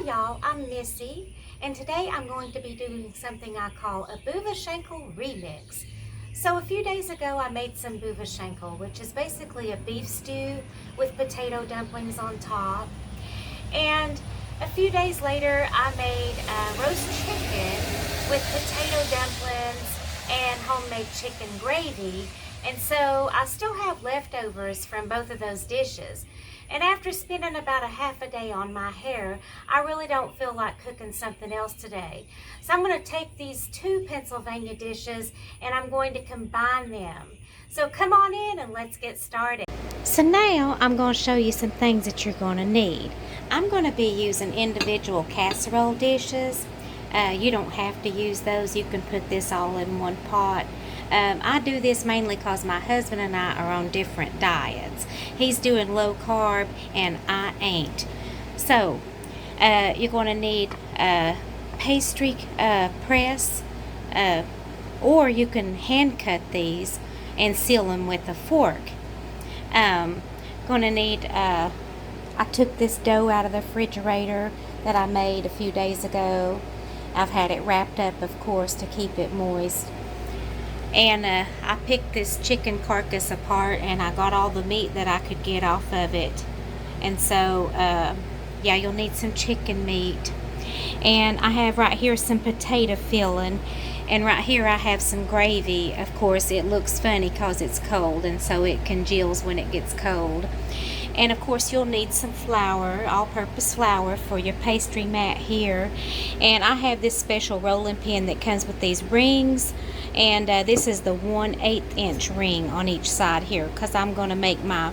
y'all, I'm Missy, and today I'm going to be doing something I call a Boova Shenkel remix. So a few days ago I made some Boova Shenkel, which is basically a beef stew with potato dumplings on top. And a few days later I made roast chicken with potato dumplings and homemade chicken gravy. And so I still have leftovers from both of those dishes. And after spending about a half a day on my hair, I really don't feel like cooking something else today. So I'm going to take these two Pennsylvania dishes and I'm going to combine them. So come on in and let's get started. So now I'm going to show you some things that you're going to need. I'm going to be using individual casserole dishes. You don't have to use those. You can put this all in one pot. I do this mainly because my husband and I are on different diets. He's doing low carb and I ain't. So you're going to need a pastry press, or you can hand cut these and seal them with a fork. Going to need, I took this dough out of the refrigerator that I made a few days ago. I've had it wrapped up, of course, to keep it moist. And I picked this chicken carcass apart and I got all the meat that I could get off of it. And so, yeah, you'll need some chicken meat. And I have right here some potato filling. And right here I have some gravy. Of course, it looks funny because it's cold, and so it congeals when it gets cold. And of course you'll need some flour, all-purpose flour for your pastry mat here. And I have this special rolling pin that comes with these rings. And this is the 1/8 inch ring on each side here, because I'm going to make my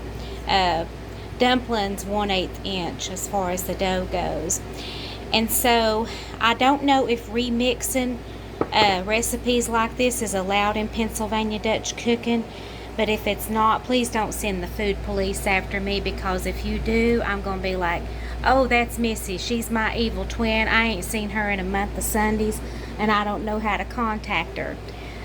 dumplings 1/8 inch as far as the dough goes. And so I don't know if remixing recipes like this is allowed in Pennsylvania Dutch cooking, but if it's not, please don't send the food police after me, because if you do, I'm going to be like, oh, that's Missy, she's my evil twin, I ain't seen her in a month of Sundays and I don't know how to contact her.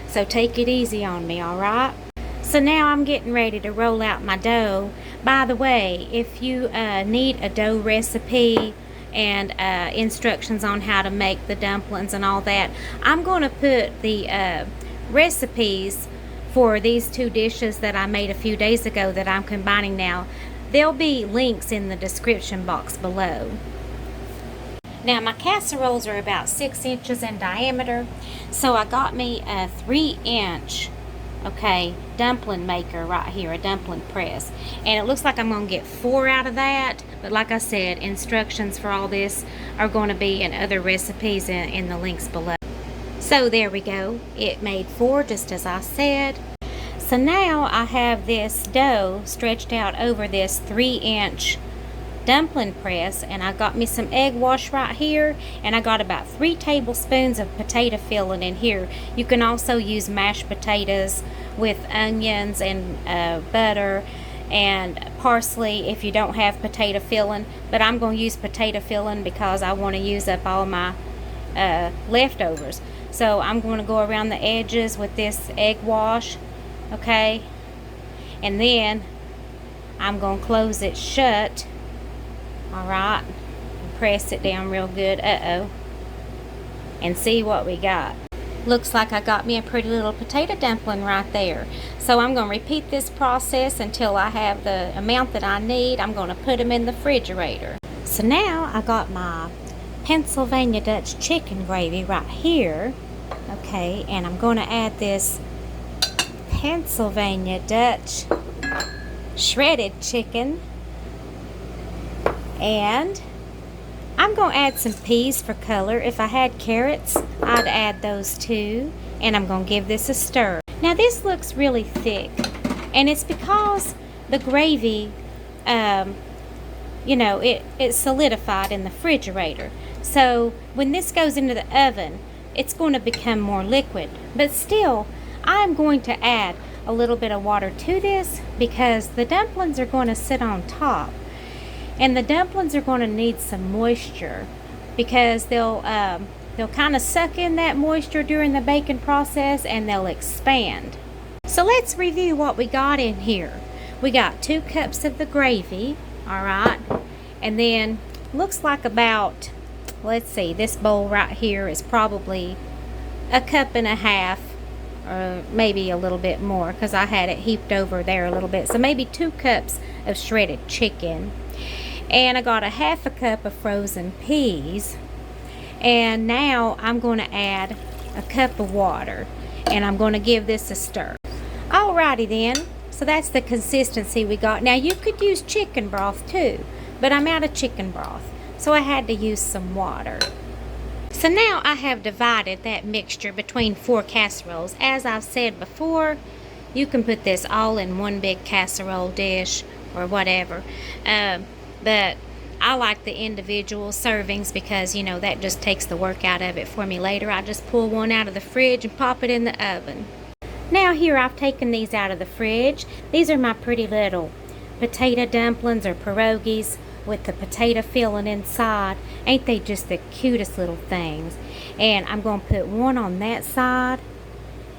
So take it easy on me, alright? So now I'm getting ready to roll out my dough. By the way, if you need a dough recipe and instructions on how to make the dumplings and all that, I'm going to put the recipes for these two dishes that I made a few days ago that I'm combining now. There'll be links in the description box below. Now my casseroles are about 6 inches in diameter, so I got me a 3-inch dumpling maker right here, a dumpling press, and it looks like I'm going to get 4 out of that, but like I said, instructions for all this are going to be in other recipes in the links below. So there we go, it made 4 just as I said. So now I have this dough stretched out over this 3-inch dumpling press, and I got me some egg wash right here, and I got about 3 tablespoons of potato filling in here. You can also use mashed potatoes with onions and butter and parsley if you don't have potato filling, but I'm going to use potato filling because I want to use up all my leftovers. So I'm going to go around the edges with this egg wash, okay, and then I'm going to close it shut. Alright, press it down real good, and see what we got. Looks like I got me a pretty little potato dumpling right there. So I'm going to repeat this process until I have the amount that I need. I'm going to put them in the refrigerator. So now I got my Pennsylvania Dutch chicken gravy right here, okay, and I'm going to add this Pennsylvania Dutch shredded chicken. And I'm going to add some peas for color. If I had carrots, I'd add those too. And I'm going to give this a stir. Now this looks really thick, and it's because the gravy, you know, it solidified in the refrigerator. So when this goes into the oven, it's going to become more liquid. But still, I'm going to add a little bit of water to this because the dumplings are going to sit on top. And the dumplings are going to need some moisture because they'll kind of suck in that moisture during the baking process, and they'll expand. So let's review what we got in here. We got 2 cups of the gravy, all right, and then looks like about let's see, this bowl right here is probably a cup and a half, or maybe a little bit more, because I had it heaped over there a little bit. So maybe 2 cups of shredded chicken. And I got a half a cup of frozen peas. And now I'm going to add a cup of water, and I'm going to give this a stir. Alrighty then, so that's the consistency we got. Now you could use chicken broth too, but I'm out of chicken broth, so I had to use some water. So now I have divided that mixture between 4 casseroles. As I've said before, you can put this all in one big casserole dish or whatever, but I like the individual servings because, you know, that just takes the work out of it for me later. I just pull one out of the fridge and pop it in the oven. Now here I've taken these out of the fridge. These are my pretty little potato dumplings or pierogies with the potato filling inside. Ain't they just the cutest little things? And I'm going to put one on that side,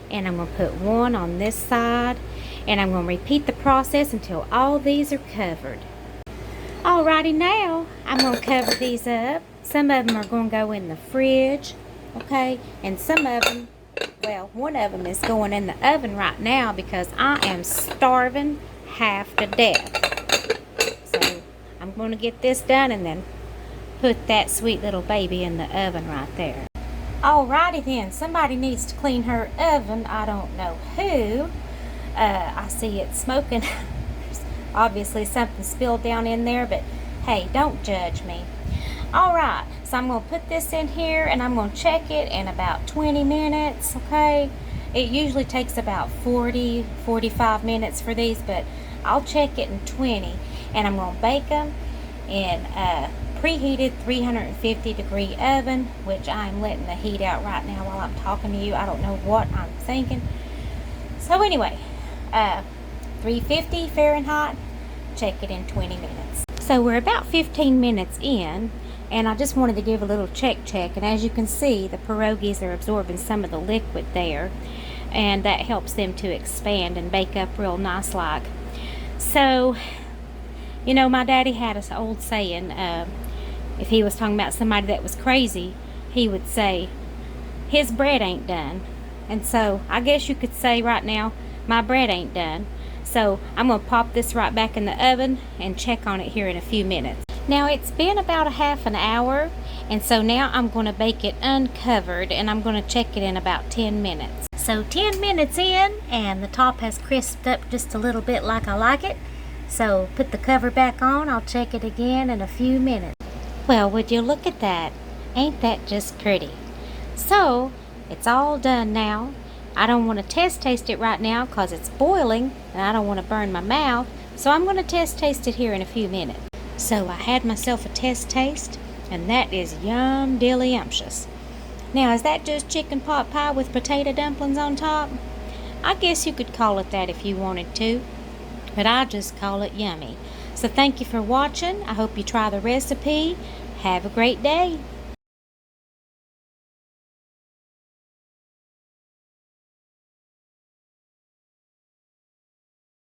and I'm going to put one on this side, and I'm going to repeat the process until all these are covered. Alrighty, now I'm going to cover these up. Some of them are going to go in the fridge, okay? And some of them, well, one of them is going in the oven right now because I am starving half to death. So I'm going to get this done and then put that sweet little baby in the oven right there. Alrighty then, somebody needs to clean her oven. I don't know who. I see it smoking. Obviously something spilled down in there, but hey, don't judge me. Alright, so I'm going to put this in here and I'm going to check it in about 20 minutes, okay? It usually takes about 40-45 minutes for these, but I'll check it in 20. And I'm going to bake them in a preheated 350 degree oven, which I'm letting the heat out right now while I'm talking to you. I don't know what I'm thinking. So anyway, 350 Fahrenheit, check it in 20 minutes. So we're about 15 minutes in, and I just wanted to give a little check, and as you can see, the pierogies are absorbing some of the liquid there, and that helps them to expand and bake up real nice like. So, you know, my daddy had an old saying, if he was talking about somebody that was crazy, he would say, his bread ain't done. And so I guess you could say right now, my bread ain't done. So I'm going to pop this right back in the oven and check on it here in a few minutes. Now it's been about a half an hour, and so now I'm going to bake it uncovered, and I'm going to check it in about 10 minutes. So 10 minutes in, and the top has crisped up just a little bit like I like it. So put the cover back on. I'll check it again in a few minutes. Well, would you look at that? Ain't that just pretty? So it's all done now. I don't want to taste it right now because it's boiling and I don't want to burn my mouth. So I'm going to taste it here in a few minutes. So I had myself a taste, and that is yum dilly-umptious. Now, is that just chicken pot pie with potato dumplings on top? I guess you could call it that if you wanted to, but I just call it yummy. So thank you for watching. I hope you try the recipe. Have a great day.